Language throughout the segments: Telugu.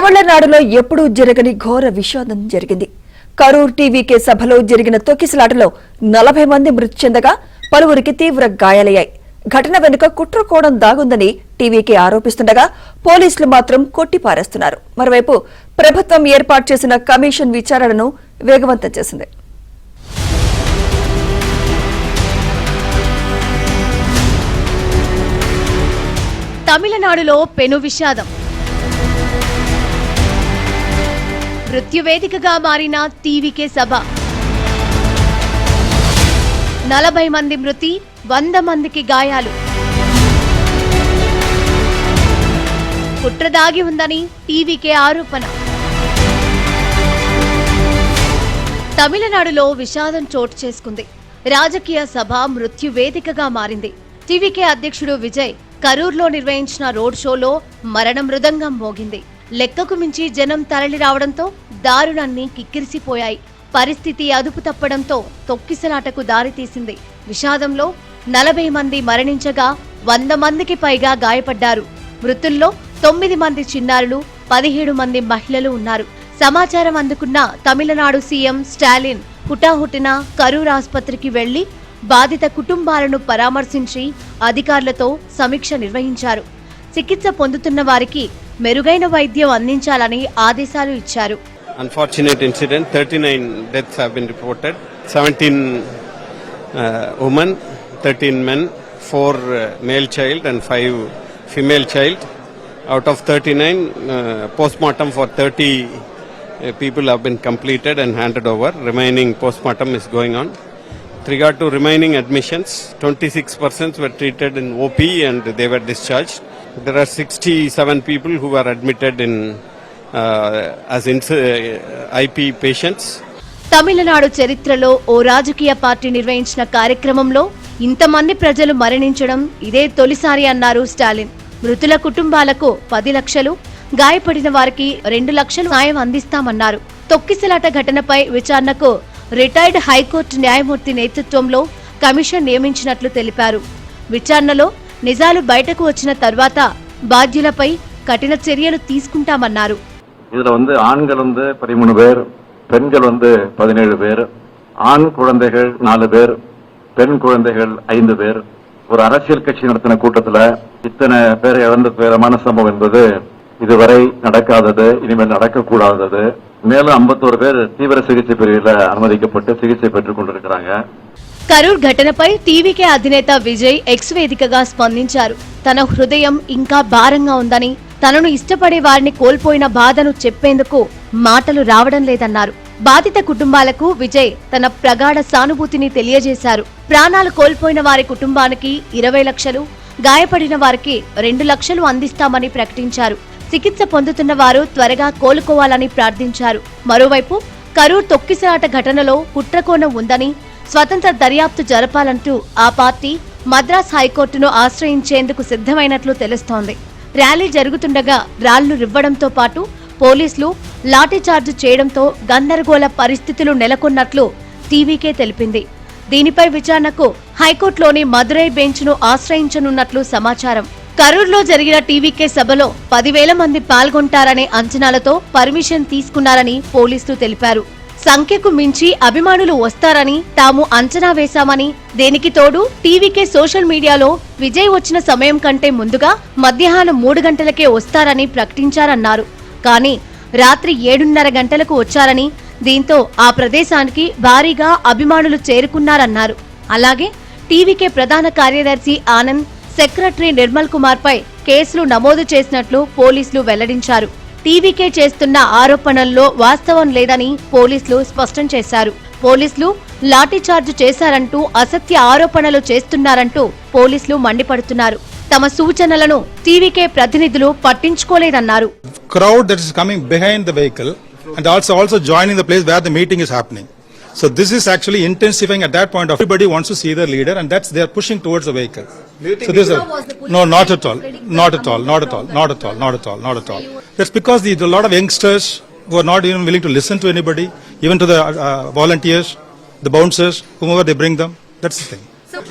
తమిళనాడులో ఎప్పుడూ జరగని ఘోర విషాదం జరిగింది. కరూర్ టీవీకే సభలో జరిగిన తొక్కిసలాటలో 40 మంది మృతి చెందగా పలువురికి తీవ్ర గాయాలయ్యాయి. ఘటన వెనుక కుట్రకోణం దాగుందని టీవీకే ఆరోపిస్తుండగా పోలీసులు మాత్రం కొట్టిపారేస్తున్నారు. మరోవైపు ప్రభుత్వం ఏర్పాటు చేసిన కమిషన్ విచారణను వేగవంతం చేసింది. తమిళనాడులో పెను విషాదం. మృత్యువేదికగా మారిన టీవీకే సభ. 40 మంది మృతి, 100 మందికి గాయాలు. కుట్ర దాగి ఉందని టీవీకే ఆరోపణ. తమిళనాడులో విషాదం చోటు చేసుకుంది. రాజకీయ సభ మృత్యువేదికగా మారింది. టీవీకే అధ్యక్షుడు విజయ్ కరూర్లో నిర్వహించిన రోడ్ షోలో మరణ మృదంగం మోగింది. లెక్కకు మించి జనం తరలి రావడంతో దారుణాన్ని కిక్కిరిసిపోయాయి. పరిస్థితి అదుపు తప్పడంతో తొక్కిసలాటకు దారితీసింది. విషాదంలో 40 మంది మరణించగా 100 మందికి పైగా గాయపడ్డారు. మృతుల్లో 9 మంది చిన్నారులు, 17 మంది మహిళలు ఉన్నారు. సమాచారం అందుకున్న తమిళనాడు సీఎం స్టాలిన్ హుటాహుటిన కరూర్ ఆసుపత్రికి వెళ్లి బాధిత కుటుంబాలను పరామర్శించి అధికారులతో సమీక్ష నిర్వహించారు. చికిత్స పొందుతున్న వారికి మెరుగైన వైద్యం అందించాలని ఆదేశాలు ఇచ్చారు. Unfortunate incident, 39 deaths have been reported, 17 women, 13 men, 4 male child and 5 female child. Out of 39, postmortem for 30 people have been completed and handed over. Remaining postmortem is going on. With regard to remaining admissions, 26 persons were treated in OP and they were discharged. There are 67 people who were admitted in as IP patients. Tamil Nadu చరిత్రలో ఓ రాజకీయ పార్టీ నిర్వహించిన కార్యక్రమంలో ఇంతమంది ప్రజలు మరణించడం ఇదే తొలిసారి అన్నారు స్టాలిన్. మృతుల కుటుంబాలకు 10 లక్షలు, గాయపడిన వారికి 2 లక్షలు సాయం అందిస్తామన్నారు. తొక్కిసలాట ఘటనపై విచారణకు రిటైర్డ్ హైకోర్టు న్యాయమూర్తి నేతృత్వంలో కమిషన్ నియమించినట్లు తెలిపారు. విచారణలో నిజాలు బయటకు వచ్చిన తర్వాత బాధ్యులపై కఠిన చర్యలు తీసుకుంటామన్నారు. இதுல ஆண்கள் 13 பேர், பெண்கள் 17 பேர், ஆண் குழந்தைகள் 4 பேர், பெண் குழந்தைகள் 5 பேர். ஒரு அரசியல் கட்சி நடத்தின கூட்டத்துல இத்தனை பேரை இழந்த துயரமான சம்பவம் என்பது இதுவரை நடக்காதது, இனிமேல் நடக்கக்கூடாதது. மேலும் 51 பேர் தீவிர சிகிச்சை பிரிவில் అనుమతించబట్టి చికిత్స పెట్టుకుంటూ కొనసాగుతున్నారు. కరూర్ ఘటనపై టీవీకే అధినేత విజయ్ ఎక్స్ వేదికగా స్పందించారు. తన హృదయం ఇంకా భారంగా ఉందని, తనను ఇష్టపడే వారిని కోల్పోయిన బాధను చెప్పేందుకు మాటలు రావడం లేదన్నారు. బాధిత కుటుంబాలకు విజయ్ తన ప్రగాఢ సానుభూతిని తెలియజేశారు. ప్రాణాలు కోల్పోయిన వారి కుటుంబానికి 20 లక్షలు, గాయపడిన వారికి 2 లక్షలు అందిస్తామని ప్రకటించారు. చికిత్స పొందుతున్న వారు త్వరగా కోలుకోవాలని ప్రార్థించారు. మరోవైపు కరూర్ తొక్కిసలాట ఘటనలో కుట్రకోణం ఉందని, స్వతంత్ర దర్యాప్తు జరపాలంటూ ఆ పార్టీ మద్రాస్ హైకోర్టును ఆశ్రయించేందుకు సిద్ధమైనట్లు తెలుస్తోంది. ర్యాలీ జరుగుతుండగా రాళ్లు రివ్వడంతో పాటు పోలీసులు లాఠీచార్జ్ చేయడంతో గందరగోళ పరిస్థితులు నెలకొన్నట్లు టీవీకే తెలిపింది. దీనిపై విచారణకు హైకోర్టులోని మదురై బెంచ్ను ఆశ్రయించనున్నట్లు సమాచారం. కరూర్లో జరిగిన టీవీకే సభలో 10,000 మంది పాల్గొంటారనే అంచనాలతో పర్మిషన్ తీసుకున్నారని పోలీసులు తెలిపారు. సంఖ్యకు మించి అభిమానులు వస్తారని తాము అంచనా వేశామని, దేనికి తోడు టీవీకే సోషల్ మీడియాలో విజయ్ వచ్చిన సమయం కంటే ముందుగా మధ్యాహ్నం 3 గంటలకే వస్తారని ప్రకటించారన్నారు. కానీ రాత్రి 7:30 గంటలకు వచ్చారని, దీంతో ఆ ప్రదేశానికి భారీగా అభిమానులు చేరుకున్నారన్నారు. అలాగే టీవీకే ప్రధాన కార్యదర్శి ఆనంద్, సెక్రటరీ నిర్మల్ కుమార్ పై కేసులు నమోదు చేసినట్లు పోలీసులు వెల్లడించారు. టీవీకే చేస్తున్న ఆరోపణల్లో వాస్తవం లేదని పోలీసులు స్పష్టం చేశారు. పోలీసులు లాఠీచార్జ్ చేశారంటూ అసత్య ఆరోపణలు చేస్తున్నారంటూ పోలీసులు మండిపడుతున్నారు. తమ సూచనలను టీవీకే ప్రతినిధులు పట్టించుకోలేదన్నారు. Crowd that is coming behind the vehicle and also joining the place where the meeting is happening. So this is actually intensifying at that point. Everybody wants to see the leader, and that's they are pushing towards the vehicle. So this no, not at all, not at all, not at all, not at all, not at all, not at all. That's because there are a lot of youngsters who are not even willing to listen to anybody, even to the volunteers, the bouncers, whomever they bring them. That's the thing.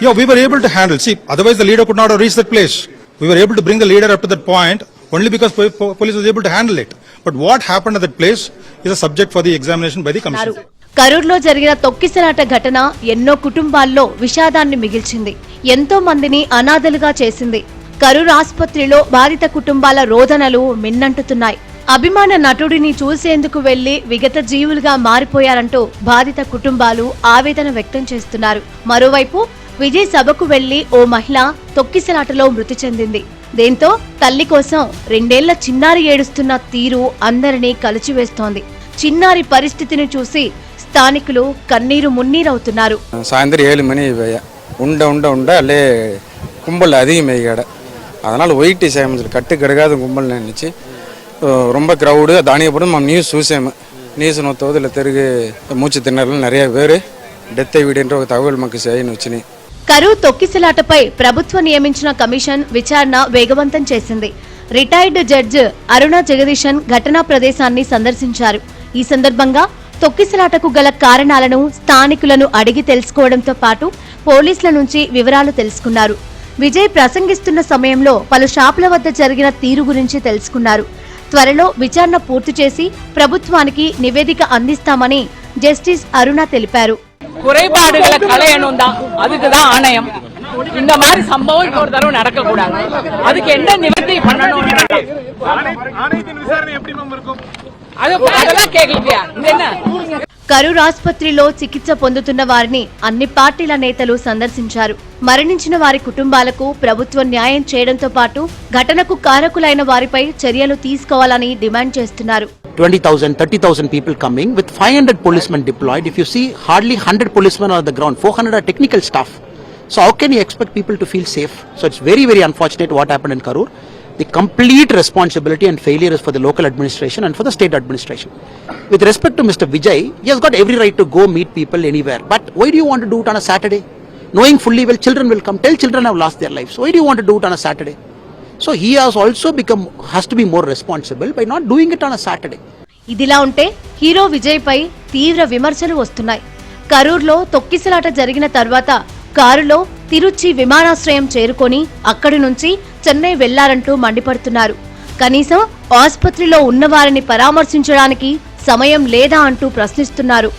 Yeah, we were able to handle. See, otherwise the leader could not have reached that place. We were able to bring the leader up to that point only because police was able to handle it. But what happened at that place is a subject for the examination by the commission. కరూర్లో జరిగిన తొక్కిసలాట ఘటన ఎన్నో కుటుంబాల్లో విషాదాన్ని మిగిల్చింది. ఎంతో మందిని అనాథలుగా చేసింది. కరూర్ ఆసుపత్రిలో బాధిత కుటుంబాల రోదనలు మిన్నంటుతున్నాయి. అభిమాన నటుడిని చూసేందుకు వెళ్లి విగత జీవులుగా మారిపోయారంటూ బాధిత కుటుంబాలు ఆవేదన వ్యక్తం చేస్తున్నారు. మరోవైపు విజయ్ సభకు వెళ్లి ఓ మహిళ తొక్కిసలాటలో మృతి చెందింది. దీంతో తల్లి కోసం 2 ఏళ్ల చిన్నారి ఏడుస్తున్న తీరు అందరినీ కలిచివేస్తోంది. చిన్నారి పరిస్థితిని చూసి స్థానికులు కన్నీరు మున్నీరవుతున్నారు. சாயந்தரம் 7 மணி உண்ட அல்லே கும்பல் அதிகமாகி கடை, அதனால் ஒயிட் சேமிச்சு கட்டு கிடக்காத கும்பல் நினச்சி ரொம்ப க்ரௌடு தானியப்படும் நியூஸ் చూసాము. న్యూస్ నొత్తోదిల తిరిగి మూச்சு తిన్నర్లు நிறைய பேர் డెత్ అయ్యిండ్ర ఒక తగవలు మాకు చేయని వచ్చినాయి. కరూర్ తొక్కిసలాటపై ప్రభుత్వం నియమించిన కమిషన్ విచారణ వేగవంతం చేసింది. రిటైర్డ్ జడ్జి అరుణ జగదీశన్ ఘటనా ప్రదేశాన్ని సందర్శించారు. ఈ సందర్భంగా తొక్కిసలాటకు గల కారణాలను స్థానికులను అడిగి తెలుసుకోవడంతో పాటు పోలీసుల నుంచి వివరాలు తెలుసుకున్నారు. విజయ్ ప్రసంగిస్తున్న సమయంలో పలు షాపుల వద్ద జరిగిన తీరు గురించి తెలుసుకున్నారు. త్వరలో విచారణ పూర్తి చేసి ప్రభుత్వానికి నివేదిక అందిస్తామని జస్టిస్ అరుణ తెలిపారు. குறைபாடுகளை களையணும் தான், அதுக்குதான் ஆணையம். இந்த மாதிரி சம்பவம் இன்னொரு தடவை நடக்க கூடாது. அதுக்கு என்ன நிவர்த்தி பண்ணணும் அதெல்லாம் கேட்கலையா? என்ன కరూర్ ఆసుపత్రిలో చికిత్స పొందుతున్న వారిని అన్ని పార్టీల నేతలు సందర్శించారు. మరణించిన వారి కుటుంబాలకు ప్రభుత్వం న్యాయం చేయడంతో పాటు ఘటనకు కారకులైన వారిపై చర్యలు తీసుకోవాలని డిమాండ్ చేస్తున్నారు. 20,000, 30,000 people coming with 500 policemen deployed. If you see, hardly 100 policemen are on the ground, 400 are technical staff. So how can you expect people to feel safe? So it's very, very unfortunate what happened in Karur. The complete responsibility and failure is for the local administration and for the state administration. With respect to Mr. Vijay, he has got every right to go meet people anywhere. But why do you want to do it on a Saturday? Knowing fully well children will come. Tell children have lost their lives. Why do you want to do it on a Saturday? So he has to be more responsible by not doing it on a Saturday. ఇదిలా ఉంటే హీరో విజయ్ పై తీవ్ర విమర్శలు వస్తున్నాయి. కరూర్లో తొక్కిసలాట జరిగిన తర్వాత కారులో తిరుచి విమానాశ్రయం చేరుకొని అక్కడి నుంచి చెన్నై వెళ్లారంటూ మండిపడుతున్నారు. కనీసం ఆసుపత్రిలో ఉన్నవారిని పరామర్శించడానికి సమయం లేదా అంటూ ప్రశ్నిస్తున్నారు.